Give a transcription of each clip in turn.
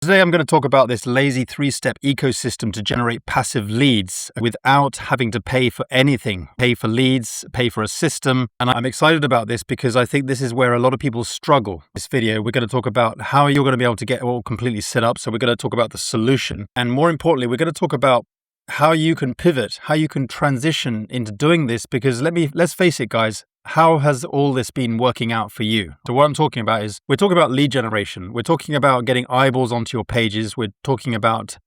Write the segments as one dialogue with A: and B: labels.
A: today I'm going to talk about this lazy 3-step ecosystem to generate passive leads without having to pay for anything, pay for leads, pay for a system. And I'm excited about this because I think this is where a lot of people struggle. This video, we're going to talk about how you're going to be able to get all completely set up. So we're going to talk about the solution. And more importantly, we're going to talk about how you can pivot, how you can transition into doing this, because let's face it, guys, how has all this been working out for you? So what I'm talking about is, we're talking about lead generation. We're talking about getting eyeballs onto your pages. We're talking about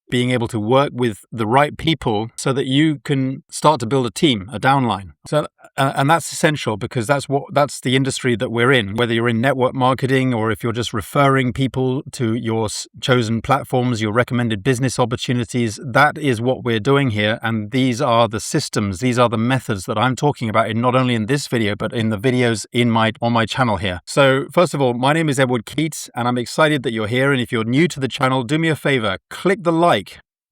A: being able to work with the right people so that you can start to build a team, a downline. So, and that's essential because that's the industry that we're in. Whether you're in network marketing or if you're just referring people to your chosen platforms, your recommended business opportunities, that is what we're doing here. And these are the systems, these are the methods that I'm talking about not only in this video, but in the videos on my channel here. So first of all, my name is Edward Keats and I'm excited that you're here. And if you're new to the channel, do me a favor, click the like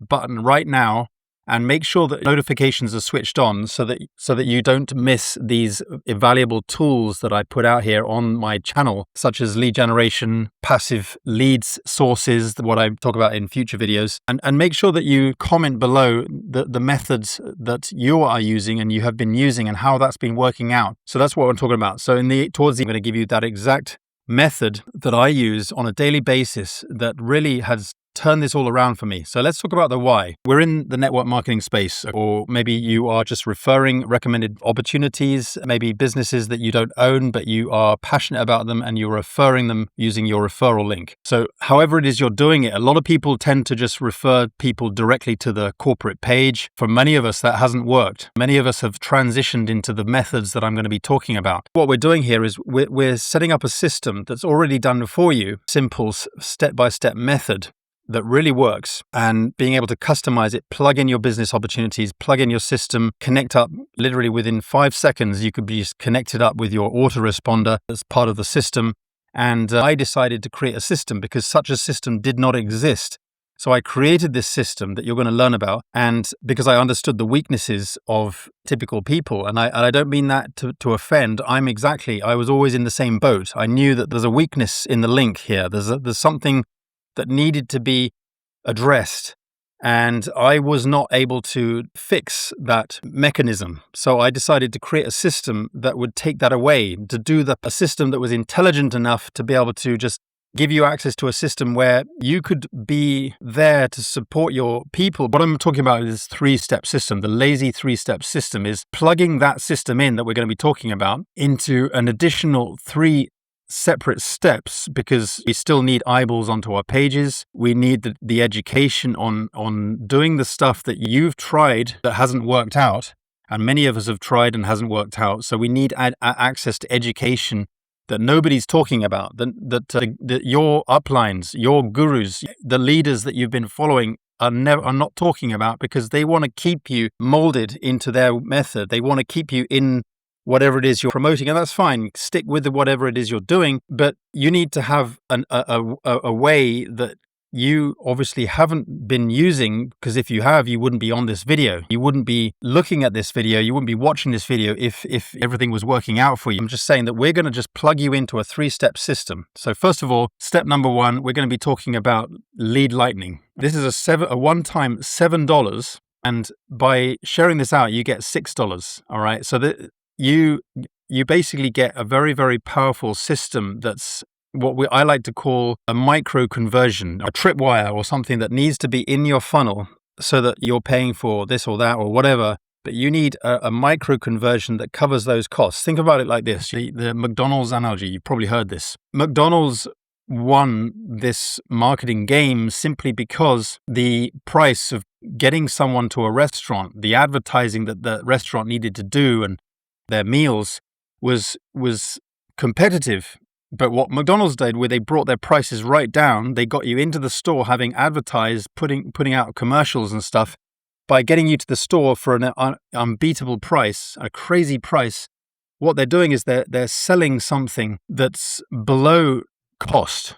A: button right now and make sure that notifications are switched on so that you don't miss these invaluable tools that I put out here on my channel, such as lead generation, passive leads sources, what I talk about in future videos, and make sure that you comment below the methods that you are using and you have been using and how that's been working out. So that's what I'm talking about. So towards the end, I'm going to give you that exact method that I use on a daily basis that really has turn this all around for me. So let's talk about the why. We're in the network marketing space, or maybe you are just referring recommended opportunities, maybe businesses that you don't own, but you are passionate about them and you're referring them using your referral link. So however it is you're doing it, a lot of people tend to just refer people directly to the corporate page. For many of us, that hasn't worked. Many of us have transitioned into the methods that I'm going to be talking about. What we're doing here is we're setting up a system that's already done for you, simple step-by-step method that really works, and being able to customize it, plug in your business opportunities, plug in your system, connect up literally within 5 seconds. You could be connected up with your autoresponder as part of the system. And I decided to create a system because such a system did not exist. So I created this system that you're going to learn about, and because I understood the weaknesses of typical people, and I don't mean that to offend. I was always in the same boat. I knew that there's a weakness in the link here. There's something that needed to be addressed, and I was not able to fix that mechanism. So I decided to create a system that would take that away, to do a system that was intelligent enough to be able to just give you access to a system where you could be there to support your people. What I'm talking about is 3-step system. The lazy 3-step system is plugging that system in that we're going to be talking about into an additional 3 separate steps, because we still need eyeballs onto our pages. We need the education on doing the stuff that you've tried that hasn't worked out, and many of us have tried and hasn't worked out. So we need access to education that nobody's talking about, that your uplines, your gurus, the leaders that you've been following are not talking about, because they want to keep you molded into their method. They want to keep you in whatever it is you're promoting, and that's fine. Stick with whatever it is you're doing, but you need to have a way that you obviously haven't been using, because if you have, you wouldn't be on this video. You wouldn't be looking at this video. You wouldn't be watching this video if everything was working out for you. I'm just saying that we're going to just plug you into a 3-step system. So first of all, step number 1, we're going to be talking about lead lightning. This is a one-time $7, and by sharing this out, you get $6. All right. So you basically get a very, very powerful system that's what I like to call a micro conversion, a tripwire or something that needs to be in your funnel so that you're paying for this or that or whatever. But you need a micro conversion that covers those costs. Think about it like this. The McDonald's analogy, you've probably heard this. McDonald's won this marketing game simply because the price of getting someone to a restaurant, the advertising that the restaurant needed to do and their meals was competitive. But what McDonald's did, where they brought their prices right down, they got you into the store having advertised, putting out commercials and stuff. By getting you to the store for an unbeatable price, a crazy price, what they're doing is they're selling something that's below cost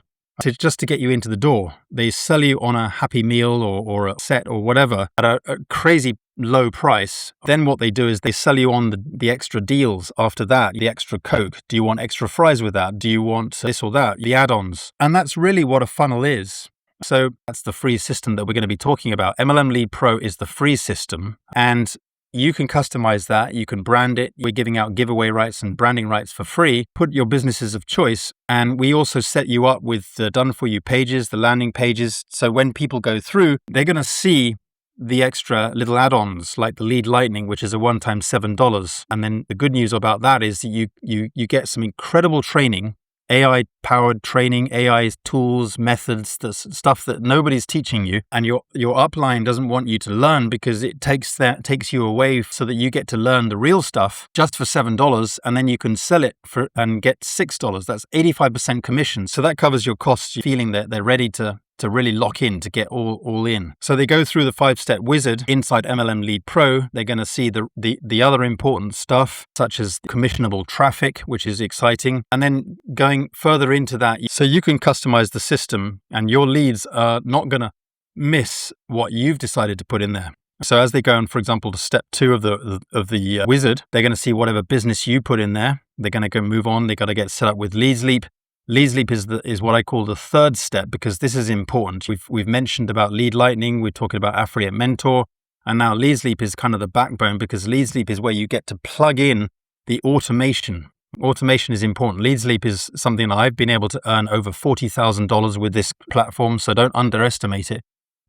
A: just to get you into the door. They sell you on a Happy Meal or a set or whatever at a crazy low price. Then what they do is they sell you on the extra deals after that, the extra Coke. Do you want extra fries with that? Do you want this or that? The add-ons. And that's really what a funnel is. So that's the free system that we're going to be talking about. MLM Lead Pro is the free system, and you can customize that. You can brand it. We're giving out giveaway rights and branding rights for free. Put your businesses of choice. And we also set you up with the done for you pages, the landing pages. So when people go through, they're going to see the extra little add-ons like the Lead Lightning, which is a one-time $7. And then the good news about that is you get some incredible training, AI-powered training, AI tools, methods, the stuff that nobody's teaching you, and your upline doesn't want you to learn because it takes you away, so that you get to learn the real stuff just for $7, and then you can sell it for and get $6. That's 85% commission. So that covers your costs. You're feeling that they're ready to really lock in, to get all in. So they go through the 5-step wizard inside MLM Lead Pro. They're going to see the other important stuff, such as commissionable traffic, which is exciting. And then going further into that, so you can customize the system and your leads are not going to miss what you've decided to put in there. So as they go on, for example, to step 2 of the wizard, they're going to see whatever business you put in there. They're going to go move on. They got to get set up with LeadsLeap. LeadsLeap is what I call the 3rd step, because this is important. We've mentioned about Lead Lightning, we're talking about Affiliate Mentor, and now LeadsLeap is kind of the backbone, because LeadsLeap is where you get to plug in the automation. Automation is important. LeadsLeap is something I've been able to earn over $40,000 with this platform, so don't underestimate it.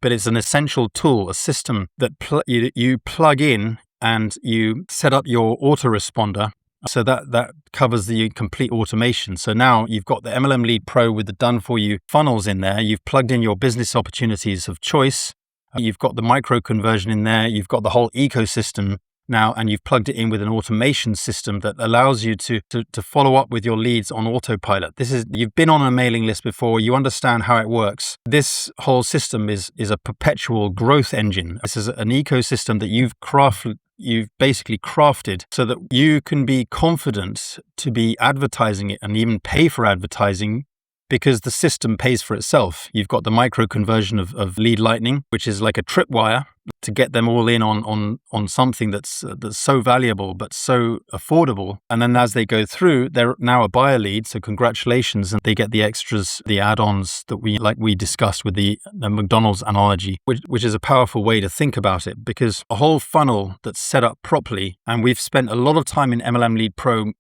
A: But it's an essential tool, a system that you plug in and you set up your autoresponder. So that covers the complete automation. So now you've got the MLM Lead Pro with the done for you funnels in there. You've plugged in your business opportunities of choice. You've got the micro conversion in there. You've got the whole ecosystem now, and you've plugged it in with an automation system that allows you to follow up with your leads on autopilot. You've been on a mailing list before. You understand how it works. This whole system is a perpetual growth engine. This is an ecosystem that you've basically crafted so that you can be confident to be advertising it and even pay for advertising, because the system pays for itself. You've got the micro conversion of Lead Lightning, which is like a Tripwire, to get them all in on something that's so valuable but so affordable. And then as they go through, they're now a buyer lead, so congratulations, and they get the extras, the add-ons that we discussed with the McDonald's analogy, which is a powerful way to think about it, because a whole funnel that's set up properly. And we've spent a lot of time in MLM Lead Pro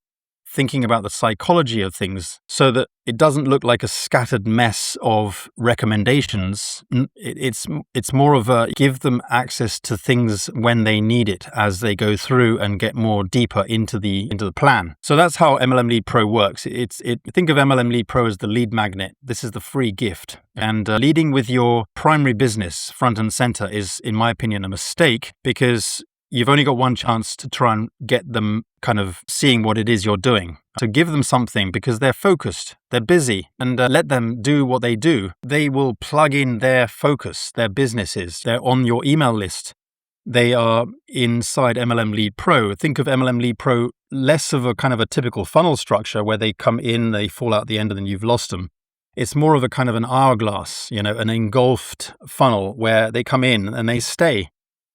A: thinking about the psychology of things so that it doesn't look like a scattered mess of recommendations. It's more of a give them access to things when they need it as they go through and get more deeper into the plan. So that's how MLM Lead Pro works. Think of MLM Lead Pro as the lead magnet. This is the free gift. And leading with your primary business front and center is, in my opinion, a mistake, because you've only got one chance to try and get them kind of seeing what it is you're doing. So give them something, because they're focused, they're busy, and let them do what they do. They will plug in their focus, their businesses. They're on your email list. They are inside MLM Lead Pro. Think of MLM Lead Pro less of a kind of a typical funnel structure where they come in, they fall out the end, and then you've lost them. It's more of a kind of an hourglass, an engulfed funnel where they come in and they stay.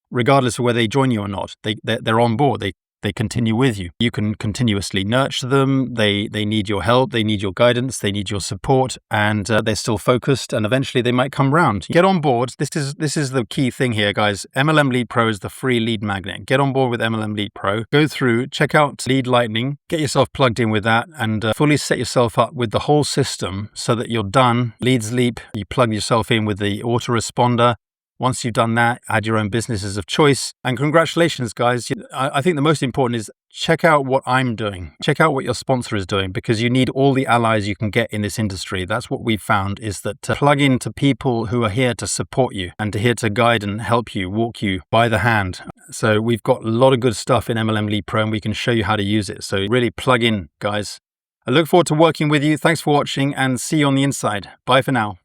A: Regardless of whether they join you or not, they're on board. They continue with you. You can continuously nurture them. They need your help. They need your guidance. They need your support, and they're still focused. And eventually, they might come round. Get on board. This is the key thing here, guys. MLM Lead Pro is the free lead magnet. Get on board with MLM Lead Pro. Go through, check out Lead Lightning, get yourself plugged in with that, and fully set yourself up with the whole system so that you're done. LeadsLeap. You plug yourself in with the autoresponder. Once you've done that, add your own businesses of choice. And congratulations, guys. I think the most important is check out what I'm doing. Check out what your sponsor is doing, because you need all the allies you can get in this industry. That's what we've found, is that to plug into people who are here to support you and to here to guide and help you, walk you by the hand. So we've got a lot of good stuff in MLM Lead Pro, and we can show you how to use it. So really plug in, guys. I look forward to working with you. Thanks for watching, and see you on the inside. Bye for now.